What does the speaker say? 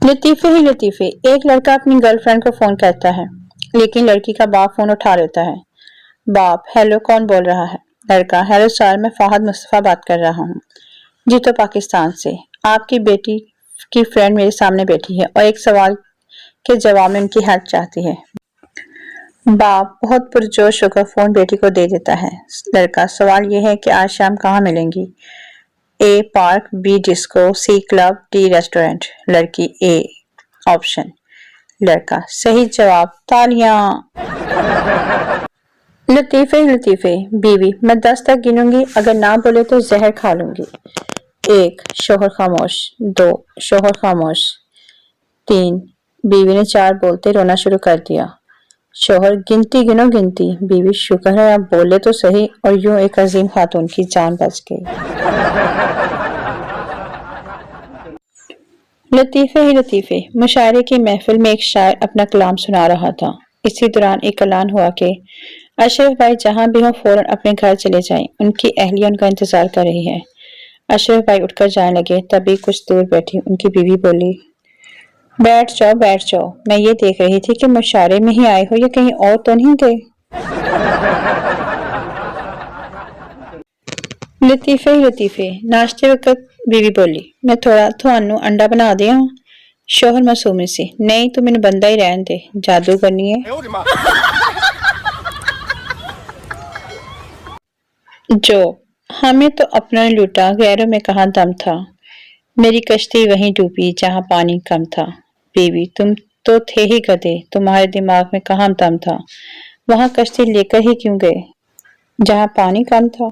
लतीफे ही लतीफे। एक लड़का अपनी गर्लफ्रेंड को फोन करता है, लेकिन लड़की का बाप फोन उठा लेता है। बाप: हेलो, कौन बोल रहा है? लड़का: हेलो सर, मैं फहद मुस्तफा बात कर रहा हूँ। जी, तो पाकिस्तान से। आपकी बेटी की फ्रेंड मेरे सामने बैठी है और एक सवाल के जवाब में उनकी हेल्प चाहती है। बाप बहुत पुरजोश होकर फोन बेटी को दे देता है। लड़का: सवाल यह है कि आज शाम कहाँ मिलेंगी? A park, B disco, C club, D restaurant. लड़की: ए ऑप्शन। लड़का: सही जवाब, तालियां। लतीफे लतीफे। बीवी: मैं 10 तक गिनूंगी, अगर ना बोले तो जहर खा लूंगी। 1, शोहर खामोश। 2, शोहर खामोश। 3, बीवी ने 4 बोलते रोना शुरू कर दिया। शोहर: गिनती गिनो गिनती। बीवी: शुक्र है आप बोले तो सही, और यूं एक अजीम खातून की जान बच गई। लतीफे ही लतीफे। मुशायरे की महफिल में एक शायर अपना कलाम सुना रहा था। इसी दौरान एक ऐलान हुआ कि अशरफ भाई जहां भी हो फौरन अपने घर चले जाएं, उनकी अहलिया उनका इंतजार कर रही है। अशरफ भाई उठकर जाने लगे, तभी कुछ दूर बैठी उनकी बीवी बोली, बैठ जाओ बैठ जाओ, मैं ये देख रही थी कि मुशायरे में ही आए हो या कहीं और तो नहीं गए। लतीफे ही लतीफे। नाश्ते वक्त बीवी बोली, मैं थोड़ा थानू अंडा बना दिया। शोहर मासूमी से, नहीं तू मैनू बंदा ही रहन दे, जादू करनी है। जो हमें तो अपना लूटा, गैरों में कहाँ दम था, मेरी कश्ती वहीं डूबी जहाँ पानी कम था। बीवी: तुम तो थे ही गधे, तुम्हारे दिमाग में कहाँ दम था, वहाँ कश्ती लेकर ही क्यों गए जहाँ पानी कम था।